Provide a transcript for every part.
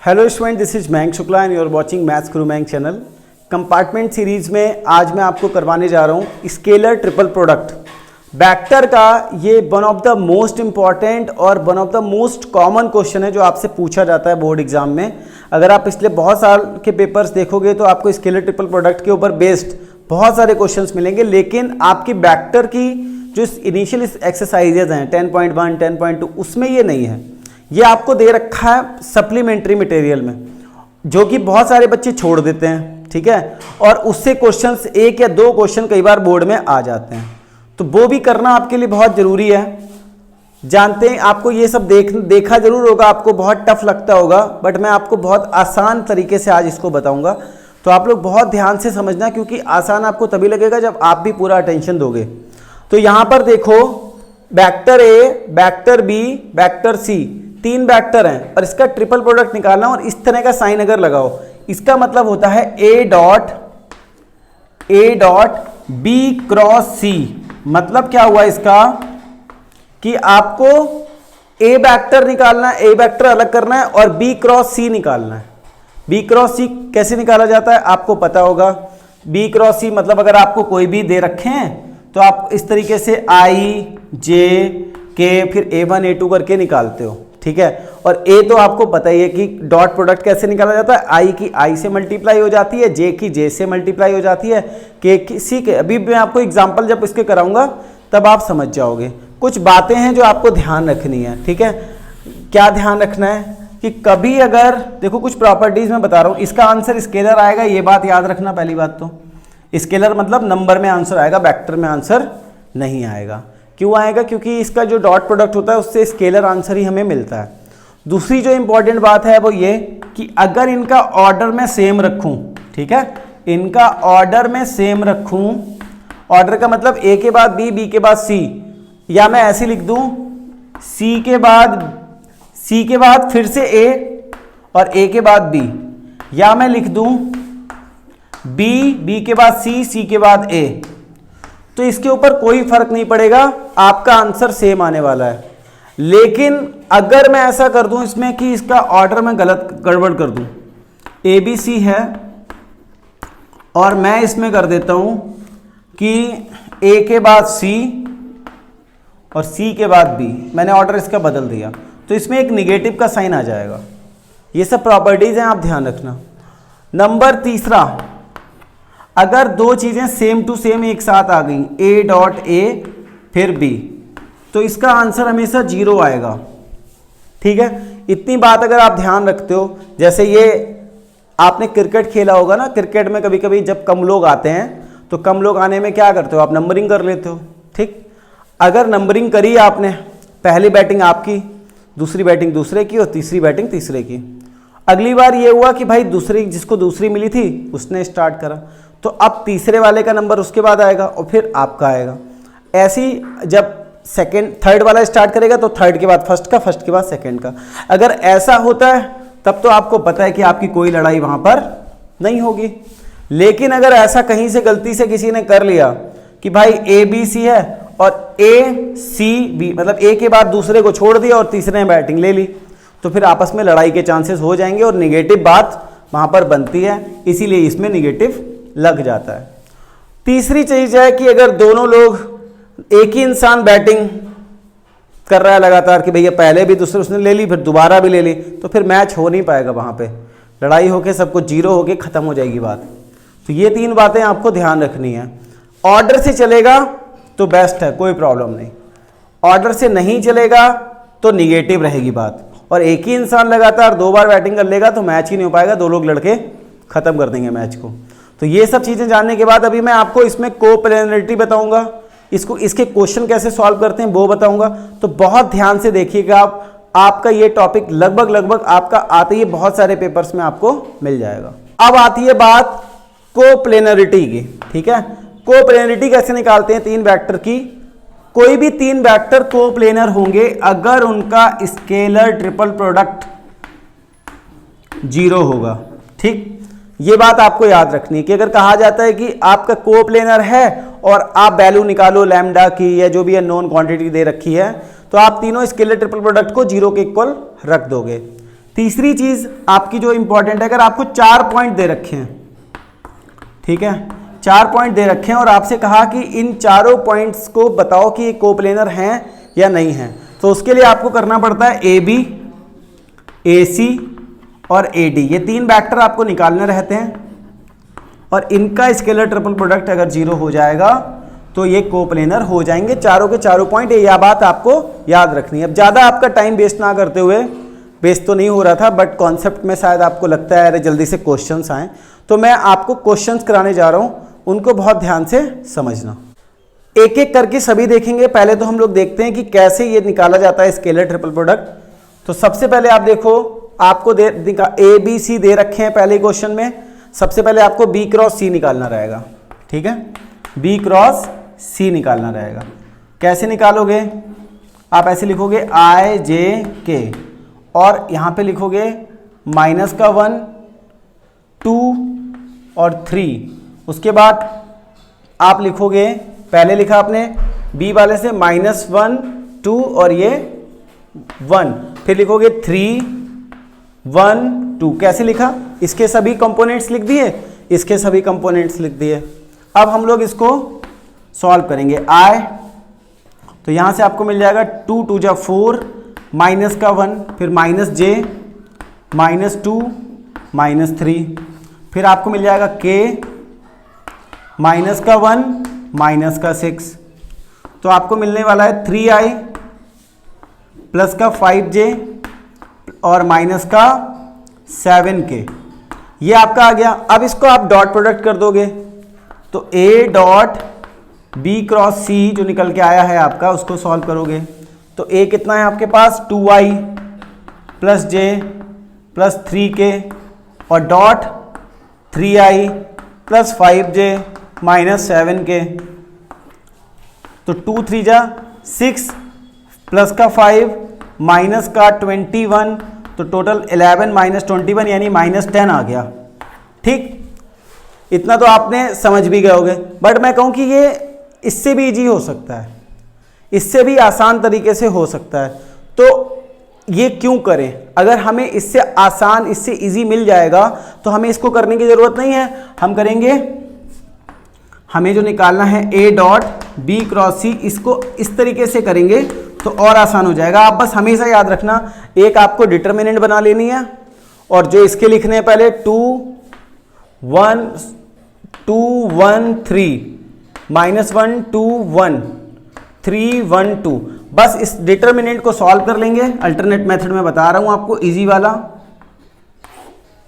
Hello student, this is Mayank Shukla and you are watching maths guru Mayank channel. Compartment series में आज मैं आपको करवाने जा रहा हूँ स्केलर ट्रिपल प्रोडक्ट। वेक्टर का ये one of the most important और one of the most common question है जो आपसे पूछा जाता है बोर्ड एग्जाम में। अगर आप पिछले बहुत साल के पेपर्स देखोगे तो आपको स्केलर ट्रिपल प्रोडक्ट के ऊपर बेस्ड बहुत सारे क्वेश्चंस मिलेंगे, लेकिन आपकी वेक्टर की जो इनिशियल एक्सरसाइजेज हैं 10.1, 10.2 उसमें ये नहीं है। ये आपको दे रखा है सप्लीमेंट्री मटेरियल में, जो कि बहुत सारे बच्चे छोड़ देते हैं, ठीक है, और उससे क्वेश्चंस एक या दो क्वेश्चन कई बार बोर्ड में आ जाते हैं, तो वो भी करना आपके लिए बहुत जरूरी है। जानते हैं आपको ये सब देखा जरूर होगा, आपको बहुत टफ लगता होगा, बट मैं आपको बहुत आसान तरीके से आज इसको बताऊंगा, तो आप लोग बहुत ध्यान से समझना, क्योंकि आसान आपको तभी लगेगा जब आप भी पूरा अटेंशन दोगे। तो यहां पर देखो, vector A, vector B, vector C, तीन वेक्टर हैं और इसका ट्रिपल प्रोडक्ट निकालना, और इस तरह का साइन अगर लगाओ, इसका मतलब होता है ए डॉट बी क्रॉस सी। मतलब क्या हुआ इसका कि आपको ए वेक्टर निकालना है, ए वेक्टर अलग करना है और बी क्रॉस सी निकालना है। बी क्रॉस सी कैसे निकाला जाता है आपको पता होगा। बी क्रॉस सी मतलब अगर आपको कोई भी दे रखे हैं तो आप इस तरीके से आई जे के फिर A1 A2 करके निकालते हो, ठीक है। और ए तो आपको पता ही है कि डॉट प्रोडक्ट कैसे निकाला जाता है, आई की आई से मल्टीप्लाई हो जाती है, जे की जे से मल्टीप्लाई हो जाती है, के की सी के। अभी मैं आपको एग्जांपल जब इसके कराऊंगा तब आप समझ जाओगे। कुछ बातें हैं जो आपको ध्यान रखनी है, ठीक है। क्या ध्यान रखना है कि कभी अगर देखो कुछ प्रॉपर्टीज मैं बता रहा हूँ, इसका आंसर स्केलर आएगा, ये बात याद रखना। पहली बात तो स्केलर मतलब नंबर में आंसर आएगा, वेक्टर में आंसर नहीं आएगा। क्यों आएगा? क्योंकि इसका जो डॉट प्रोडक्ट होता है उससे स्केलर आंसर ही हमें मिलता है। दूसरी जो इंपॉर्टेंट बात है वो ये कि अगर इनका ऑर्डर में सेम रखूं, ठीक है, इनका ऑर्डर में सेम रखूं, ऑर्डर का मतलब ए के बाद बी, बी के बाद सी, या मैं ऐसे लिख दूं सी के बाद फिर से ए और ए के बाद बी, या मैं लिख दूं बी, बी के बाद सी, सी के बाद ए, तो इसके ऊपर कोई फर्क नहीं पड़ेगा, आपका आंसर सेम आने वाला है। लेकिन अगर मैं ऐसा कर दूं इसमें कि इसका ऑर्डर में गड़बड़ कर दूं, ए बी सी है और मैं इसमें कर देता हूं कि ए के बाद सी और सी के बाद बी, मैंने ऑर्डर इसका बदल दिया, तो इसमें एक निगेटिव का साइन आ जाएगा। ये सब प्रॉपर्टीज हैं, आप ध्यान रखना। नंबर तीसरा, अगर दो चीजें सेम टू सेम एक साथ आ गई, ए डॉट ए फिर बी, तो इसका आंसर हमेशा 0 आएगा, ठीक है। इतनी बात अगर आप ध्यान रखते हो, जैसे ये आपने क्रिकेट खेला होगा ना, क्रिकेट में कभी कभी जब कम लोग आते हैं तो कम लोग आने में क्या करते हो, आप नंबरिंग कर लेते हो, ठीक। अगर नंबरिंग करी आपने, पहली बैटिंग आपकी, दूसरी बैटिंग दूसरे की और तीसरी बैटिंग तीसरे की, अगली बार ये हुआ कि भाई दूसरी जिसको दूसरी मिली थी उसने स्टार्ट करा, तो अब तीसरे वाले का नंबर उसके बाद आएगा और फिर आपका आएगा। ऐसी जब सेकंड थर्ड वाला स्टार्ट करेगा तो थर्ड के बाद फर्स्ट का, फर्स्ट के बाद सेकंड का। अगर ऐसा होता है तब तो आपको पता है कि आपकी कोई लड़ाई वहां पर नहीं होगी। लेकिन अगर ऐसा कहीं से गलती से किसी ने कर लिया कि भाई ए बी सी है और ए सी बी, मतलब ए के बाद दूसरे को छोड़ दिया और तीसरे ने बैटिंग ले ली, तो फिर आपस में लड़ाई के चांसेस हो जाएंगे और निगेटिव बात वहां पर बनती है, इसीलिए इसमें निगेटिव लग जाता है। तीसरी चीज है कि अगर दोनों लोग, एक ही इंसान बैटिंग कर रहा है लगातार कि भैया पहले भी दूसरे उसने ले ली फिर दोबारा भी ले ली, तो फिर मैच हो नहीं पाएगा, वहां पे लड़ाई होके सब कुछ 0 होके खत्म हो जाएगी बात। तो ये तीन बातें आपको ध्यान रखनी है। ऑर्डर से चलेगा तो बेस्ट है, कोई प्रॉब्लम नहीं। ऑर्डर से नहीं चलेगा तो निगेटिव रहेगी बात, और एक ही इंसान लगातार 2 बार बैटिंग कर लेगा तो मैच ही नहीं हो पाएगा, 2 लोग लड़के खत्म कर देंगे मैच को। तो ये सब चीजें जानने के बाद अभी मैं आपको इसमें कोप्लेनरिटी बताऊंगा, इसके क्वेश्चन कैसे सॉल्व करते हैं वो बताऊंगा। तो बहुत ध्यान से देखिएगा आप, आपका ये टॉपिक लगभग आपका आते ही बहुत सारे पेपर्स में आपको मिल जाएगा। अब आती है बात कोप्लेनरिटी की, ठीक है। कोप्लेनरिटी कैसे निकालते हैं तीन वेक्टर की? कोई भी तीन वेक्टर कोप्लेनर होंगे अगर उनका स्केलर ट्रिपल प्रोडक्ट 0 होगा, ठीक। ये बात आपको याद रखनी है कि अगर कहा जाता है कि आपका कोप्लेनर है और आप वैल्यू निकालो लैम्डा की या जो भी नोन क्वांटिटी दे रखी है, तो आप तीनों स्केलर ट्रिपल प्रोडक्ट को 0 के इक्वल रख दोगे। तीसरी चीज आपकी जो इंपॉर्टेंट है, अगर आपको 4 पॉइंट दे रखे हैं, ठीक है, 4 पॉइंट दे रखे हैं और आपसे कहा कि इन चारों पॉइंट्स को बताओ कि ये कोप्लेनर हैं या नहीं हैं, तो उसके लिए आपको करना पड़ता है ए बी, ए सी और ए डी, ये 3 वेक्टर आपको निकालने रहते हैं और इनका स्केलर ट्रिपल प्रोडक्ट अगर 0 हो जाएगा तो ये कोप्लेनर हो जाएंगे, चारों के चारों पॉइंट। यह बात आपको याद रखनी है। अब ज़्यादा आपका टाइम वेस्ट ना करते हुए, वेस्ट तो नहीं हो रहा था बट कॉन्सेप्ट में शायद आपको लगता है अरे जल्दी से क्वेश्चंस आएँ, तो मैं आपको क्वेश्चंस कराने जा रहा हूँ, उनको बहुत ध्यान से समझना। एक एक करके सभी देखेंगे। पहले तो हम लोग देखते हैं कि कैसे ये निकाला जाता है स्केलर ट्रिपल प्रोडक्ट। तो सबसे पहले आप देखो, आपको ए बी सी दे रखे हैं पहले क्वेश्चन में। सबसे पहले आपको बी क्रॉस सी निकालना रहेगा, ठीक है, बी क्रॉस सी निकालना रहेगा। कैसे निकालोगे? आप ऐसे लिखोगे आई जे के और यहाँ पे लिखोगे -1 2 और 3। उसके बाद आप लिखोगे, पहले लिखा आपने बी वाले से -1 2 और ये 1, फिर लिखोगे 3 1 2। कैसे लिखा? इसके सभी कंपोनेंट्स लिख दिए, इसके सभी कंपोनेंट्स लिख दिए। अब हम लोग इसको सॉल्व करेंगे। आई, तो यहां से आपको मिल जाएगा 2 2 जा 4, -1, फिर -j -2 -3, फिर आपको मिल जाएगा k -1 -6, तो आपको मिलने वाला है 3i +5j और -7k। ये आपका आ गया। अब इसको आप डॉट प्रोडक्ट कर दोगे तो a dot b cross c जो निकल के आया है आपका, उसको सॉल्व करोगे तो a कितना है आपके पास 2i +j +3k और डॉट 3i +5j -7k। तो 2 3 जा 6 +5 -21, तो टोटल 11 -21 यानी -10 आ गया। ठीक, इतना तो आपने समझ भी गए होगे, बट मैं कहूं कि ये इससे भी इजी हो सकता है, इससे भी आसान तरीके से हो सकता है। तो ये क्यों करें? अगर हमें इससे आसान, इससे इजी मिल जाएगा तो हमें इसको करने की जरूरत नहीं है। हम करेंगे, हमें जो निकालना है a डॉट बी क्रॉस सी, इसको इस तरीके से करेंगे तो और आसान हो जाएगा। आप बस हमेशा याद रखना, एक आपको डिटर्मिनेंट बना लेनी है और जो इसके लिखने हैं पहले 2 1 2 1 3 -1 2 1 3 1 2, बस इस डिटर्मिनेंट को सॉल्व कर लेंगे। अल्टरनेट मेथड में बता रहा हूं आपको, इजी वाला।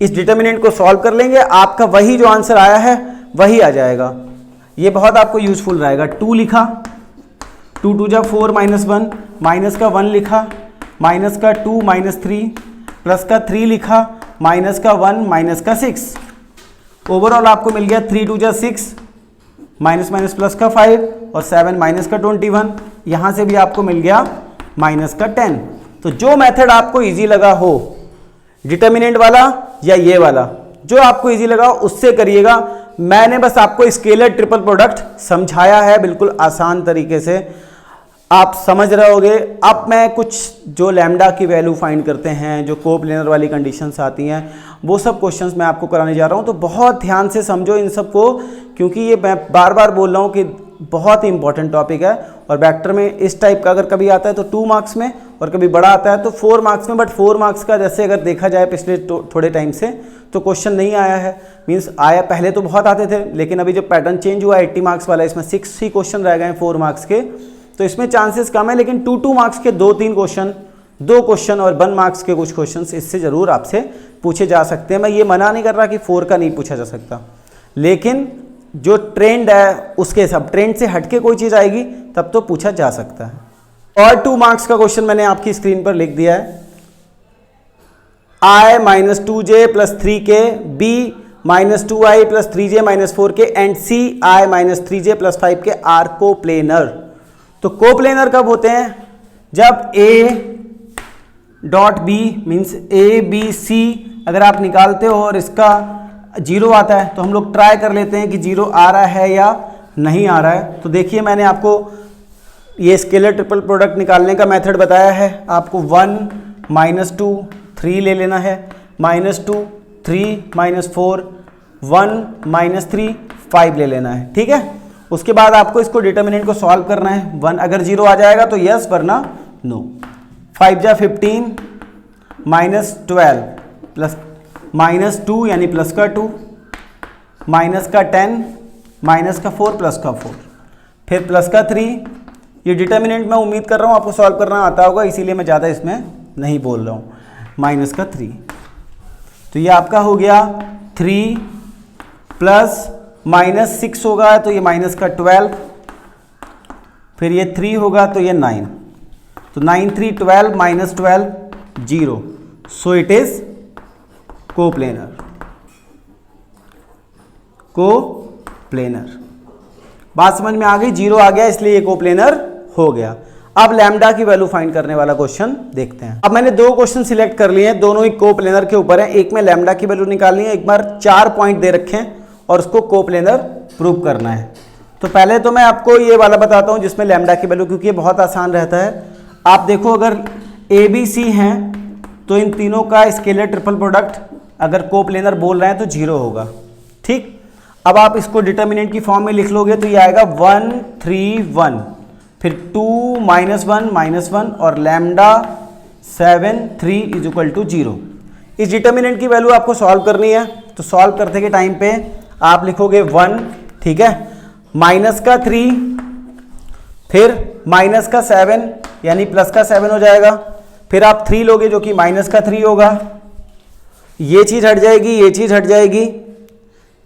इस डिटर्मिनेंट को सॉल्व कर लेंगे, आपका वही जो आंसर आया है वही आ जाएगा। ये बहुत आपको यूजफुल रहेगा। 2 लिखा, 2 2 जा 4 -1, -1 लिखा, -2 -3, +3 लिखा, -1 -6। ओवरऑल आपको मिल गया 3 2 जा 6, -+5 और 7 -21। यहाँ से भी आपको मिल गया -10। तो जो मेथड आपको इजी लगा हो, डिटर्मिनेंट वाला या ये वाला, जो आपको इजी लगा उससे करिएगा। मैंने बस आपको स्केलर ट्रिपल प्रोडक्ट समझाया है बिल्कुल आसान तरीके से, आप समझ रहे होगे। अब मैं कुछ जो लैम्डा की वैल्यू फाइंड करते हैं, जो कोप्लेनर वाली कंडीशंस आती हैं, वो सब क्वेश्चंस मैं आपको कराने जा रहा हूं। तो बहुत ध्यान से समझो इन सबको, क्योंकि ये मैं बार बार बोल रहा हूं कि बहुत ही इंपॉर्टेंट टॉपिक है। और वेक्टर में इस टाइप का अगर कभी आता है तो 2 मार्क्स में, और कभी बड़ा आता है तो 4 मार्क्स में। बट 4 मार्क्स का जैसे अगर देखा जाए पिछले थोड़े टाइम से तो क्वेश्चन नहीं आया है, मीन्स आया, पहले तो बहुत आते थे, लेकिन अभी जो पैटर्न चेंज हुआ 80 मार्क्स वाला, इसमें 6 ही क्वेश्चन रह गए हैं 4 मार्क्स के, तो इसमें चांसेस कम है। लेकिन 2 मार्क्स के 2-3 क्वेश्चन, 2 क्वेश्चन और 1 मार्क्स के कुछ क्वेश्चन इससे जरूर आपसे पूछे जा सकते हैं। मैं ये मना नहीं कर रहा कि 4 का नहीं पूछा जा सकता, लेकिन जो ट्रेंड है उसके सब ट्रेंड से हटके कोई चीज़ आएगी तब तो पूछा जा सकता है। और 2 मार्क्स का क्वेश्चन मैंने आपकी स्क्रीन पर लिख दिया है। I -2j +3k, B -2i +3j -4k and C I -3j +5k are coplanar. तो कोप्लेनर कब होते हैं? जब A डॉट B मीन्स ABC अगर आप निकालते हो और इसका 0 आता है, तो हम लोग ट्राई कर लेते हैं कि 0 आ रहा है या नहीं आ रहा है। तो देखिए, मैंने आपको ये स्केलर ट्रिपल प्रोडक्ट निकालने का मेथड बताया है। आपको 1 -2 3 ले लेना है, -2 3 -4 1 -3 5 ले लेना है। ठीक है, उसके बाद आपको इसको डिटर्मिनेंट को सॉल्व करना है। 1 अगर 0 आ जाएगा तो यस, वरना नो। 5 जा 15 -12 प्लस -2 यानी प्लस का 2 माइनस का 10 माइनस का 4 प्लस का 4 फिर प्लस का 3। ये डिटर्मिनेंट मैं उम्मीद कर रहा हूँ आपको सॉल्व करना आता होगा, इसीलिए मैं ज़्यादा इसमें नहीं बोल रहा हूँ। माइनस का 3, तो ये आपका हो गया 3 प्लस -6 होगा तो ये माइनस का 12, फिर ये 3 होगा तो ये 9, तो 9 3 12 -12 0, so it is coplanar. Coplanar बात समझ में आ गई? 0 आ गया इसलिए ये कोप्लेनर हो गया। अब लैम्डा की वैल्यू फाइंड करने वाला क्वेश्चन देखते हैं। अब मैंने 2 क्वेश्चन सिलेक्ट कर लिए हैं, दोनों ही कोप्लेनर के ऊपर हैं। एक में लैम्डा की वैल्यू निकालनी है, एक बार 4 पॉइंट दे रखे हैं और उसको कोप्लेनर प्रूव करना है। तो पहले तो मैं आपको ये वाला बताता हूँ जिसमें लैम्डा की वैल्यू, क्योंकि ये बहुत आसान रहता है। आप देखो अगर ए बी सी हैं तो इन तीनों का स्केलर ट्रिपल प्रोडक्ट अगर कोप्लेनर बोल रहे हैं तो 0 होगा। ठीक, अब आप इसको डिटर्मिनेंट की फॉर्म में लिख लोगे तो ये आएगा 1 3 1, फिर 2 -1 -1 और लैम्डा 7 3 = 0। इस डिटर्मिनेंट की वैल्यू आपको सॉल्व करनी है, तो सॉल्व करते के टाइम पे आप लिखोगे 1, ठीक है, माइनस का 3, फिर माइनस का 7 यानी प्लस का 7 हो जाएगा, फिर आप 3 लोगे जो कि माइनस का 3 होगा, ये चीज़ हट जाएगी, ये चीज़ हट जाएगी,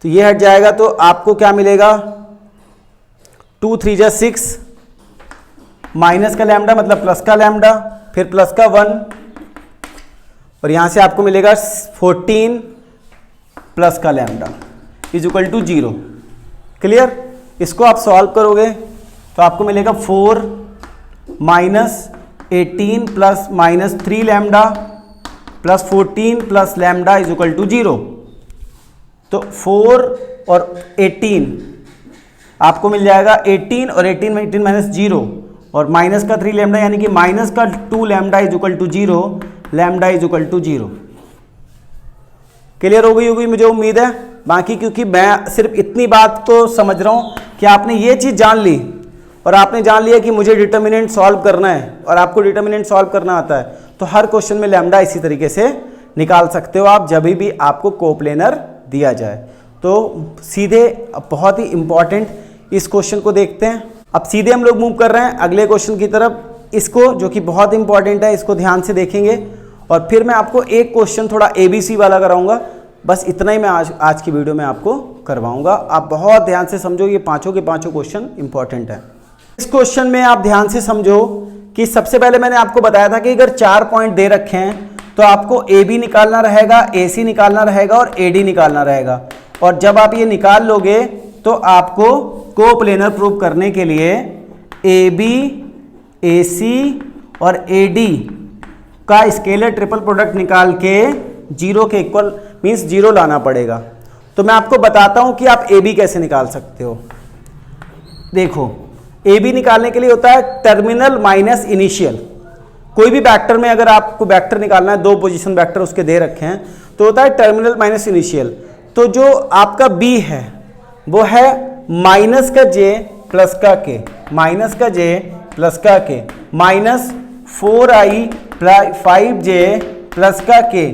तो ये हट जाएगा, तो आपको क्या मिलेगा 2 3 जा 6, माइनस का लैम्डा मतलब प्लस का लैम्डा, फिर प्लस का 1 और यहां से आपको मिलेगा 14 प्लस का लैम्डा = 0। क्लियर? इसको आप सॉल्व करोगे तो आपको मिलेगा 4 -18 plus -3 lambda plus 14 plus lambda = 0। तो 4 और 18 आपको मिल जाएगा 18 और 18 में 18 -0 और माइनस का 3 लैम्डा यानी कि माइनस का 2 लैम्डा = 0, लैम्डा = 0। क्लियर हो गई होगी मुझे उम्मीद है। बाकी क्योंकि मैं सिर्फ इतनी बात तो समझ रहा हूं कि आपने ये चीज़ जान ली और आपने जान लिया कि मुझे डिटर्मिनेंट सॉल्व करना है और आपको डिटर्मिनेंट सॉल्व करना आता है, तो हर क्वेश्चन में लैम्डा इसी तरीके से निकाल सकते हो आप जब भी आपको कोप्लेनर दिया जाए। तो सीधे बहुत ही इंपॉर्टेंट इस क्वेश्चन को देखते हैं। अब सीधे हम लोग मूव कर रहे हैं अगले क्वेश्चन की तरफ। इसको जो कि बहुत इंपॉर्टेंट है, इसको ध्यान से देखेंगे और फिर मैं आपको एक क्वेश्चन थोड़ा ABC वाला कराऊंगा। बस इतना ही मैं आज की वीडियो में आपको करवाऊंगा। आप बहुत ध्यान से समझो, ये पांचों के पांचों क्वेश्चन इंपॉर्टेंट है। इस क्वेश्चन में आप ध्यान से समझो कि सबसे पहले मैंने आपको बताया था कि अगर 4 पॉइंट दे रखे हैं तो आपको AB निकालना रहेगा, AC निकालना रहेगा और AD निकालना रहेगा। और जब आप ये निकाल लोगे तो आपको कोप्लेनर प्रूव करने के लिए AB, AC और AD का स्केलर ट्रिपल प्रोडक्ट निकाल के 0 के इक्वल मीन्स 0 लाना पड़ेगा। तो मैं आपको बताता हूं कि आप AB कैसे निकाल सकते हो। देखो, AB निकालने के लिए होता है टर्मिनल माइनस इनिशियल। कोई भी वेक्टर में अगर आपको वेक्टर निकालना है, 2 पोजीशन वेक्टर उसके दे रखे हैं, तो होता है टर्मिनल माइनस इनिशियल। तो जो आपका B है वो है माइनस का J प्लस का K, माइनस का J प्लस का K minus 4i 5j plus का K।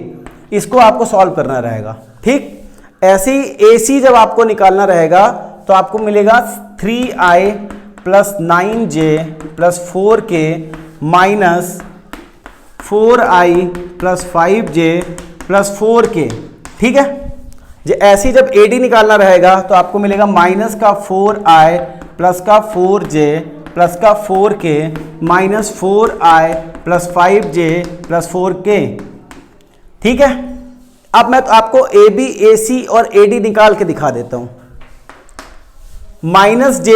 इसको आपको सॉल्व करना रहेगा। ठीक, ऐसे ही AC जब आपको निकालना रहेगा तो आपको मिलेगा 3i plus 9j plus 4k minus 4i plus 5j plus 4k। ठीक है, जो ऐसे ही जब AD निकालना रहेगा तो आपको मिलेगा माइनस का 4i प्लस का 4j प्लस का 4k minus 4i plus 5j plus 4k। ठीक है, अब मैं तो आपको AB, AC और AD निकाल के दिखा देता हूं। माइनस J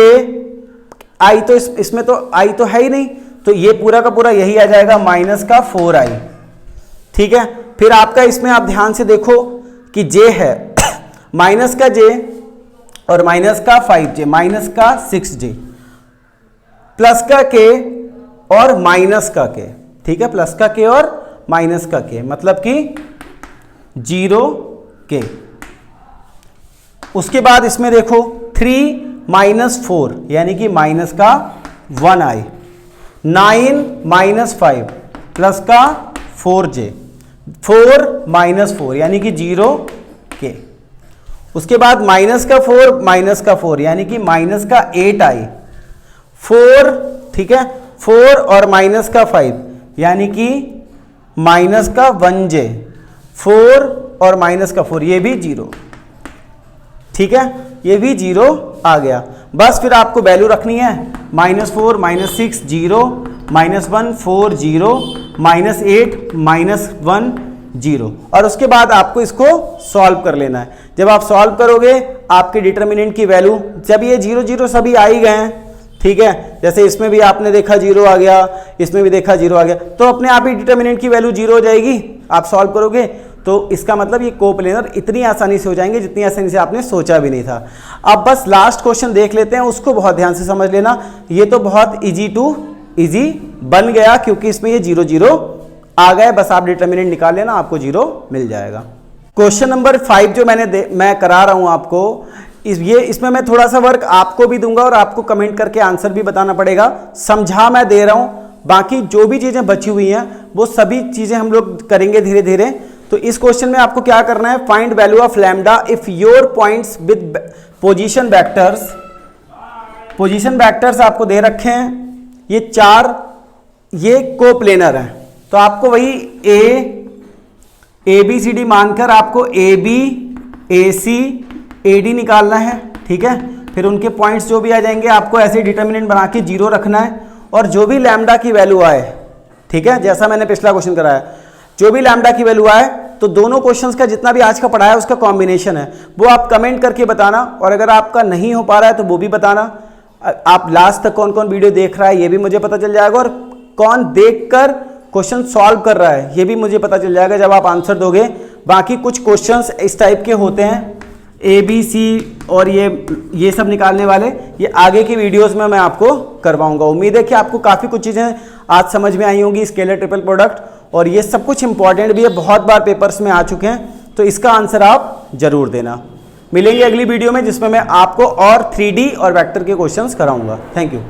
I तो इसमें तो I तो है ही नहीं, तो ये पूरा का पूरा यही आ जाएगा माइनस का 4i। ठीक है, फिर आपका इसमें आप ध्यान से देखो कि J है माइनस का J और माइनस का 5j माइनस का 6j प्लस का K और माइनस का K। ठीक है, प्लस का K और माइनस का के, मतलब कि 0 के। उसके बाद इसमें देखो 3 माइनस 4 यानी कि माइनस का 1 आई, 9 माइनस 5 प्लस का 4j, 4 माइनस 4 यानी कि 0 के। उसके बाद माइनस का 4 यानी कि माइनस का 8 आई, 4, ठीक है, 4 और माइनस का 5 यानी कि माइनस का 1j, 4 और माइनस का 4 ये भी 0, ठीक है, ये भी 0 आ गया। बस फिर आपको वैल्यू रखनी है, -4 -6 0, -1 4 0, -8 -1 0, और उसके बाद आपको इसको सॉल्व कर लेना है। जब आप सॉल्व करोगे आपके डिटर्मिनेंट की वैल्यू, जब ये 0 0 सभी आ ही गए हैं, ठीक है, जैसे इसमें भी आपने देखा 0 आ गया, इसमें भी देखा 0 आ गया, तो अपने आप ही डिटर्मिनेंट की वैल्यू 0 हो जाएगी। आप सॉल्व करोगे तो इसका मतलब ये कोप्लेनर इतनी आसानी से हो जाएंगे जितनी आसानी से आपने सोचा भी नहीं था। अब बस लास्ट क्वेश्चन देख लेते हैं, उसको बहुत ध्यान से समझ लेना। ये तो बहुत इजी टू इजी बन गया क्योंकि इसमें ये 0 0 आ गए, बस आप डिटर्मिनेंट निकाल लेना, आपको 0 मिल जाएगा। क्वेश्चन नंबर 5 जो मैं करा रहा हूं आपको, इसमें मैं थोड़ा सा वर्क आपको भी दूंगा और आपको कमेंट करके आंसर भी बताना पड़ेगा। समझा मैं दे रहा हूं, बाकी जो भी चीजें बची हुई हैं वो सभी चीजें हम लोग करेंगे धीरे धीरे। तो इस क्वेश्चन में आपको क्या करना है, find value of lambda if your points with position vectors आपको दे रखे हैं, ये 4, ये कोप्लेनर है। तो आपको वही ए बी सी डी मानकर आपको A B A C A D निकालना है, ठीक है। फिर उनके पॉइंट्स जो भी आ जाएंगे आपको ऐसे डिटर्मिनेंट बना के 0 रखना है, और जो भी लैम्डा की वैल्यू आए, ठीक है, जैसा मैंने पिछला क्वेश्चन कराया, जो भी लैम्डा की वैल्यू आए, तो दोनों क्वेश्चंस का जितना भी आज का पढ़ाया उसका कॉम्बिनेशन है वो आप कमेंट करके बताना, और अगर आपका नहीं हो पा रहा है तो वो भी बताना। आप लास्ट तक कौन कौन वीडियो देख रहा है ये भी मुझे पता चल जाएगा, और कौन देखकर क्वेश्चन सॉल्व कर रहा है ये भी मुझे पता चल जाएगा जब आप आंसर दोगे। बाकी कुछ क्वेश्चंस इस टाइप के होते हैं, ए बी सी और ये सब निकालने वाले, ये आगे की वीडियोस में मैं आपको करवाऊंगा। उम्मीद है कि आपको काफ़ी कुछ चीज़ें आज समझ में आई होंगी, स्केलर ट्रिपल प्रोडक्ट, और ये सब कुछ इंपॉर्टेंट भी है, बहुत बार पेपर्स में आ चुके हैं, तो इसका आंसर आप जरूर देना। मिलेंगे अगली वीडियो में जिसमें मैं आपको और 3D और वेक्टर के क्वेश्चंस कराऊंगा। Thank you.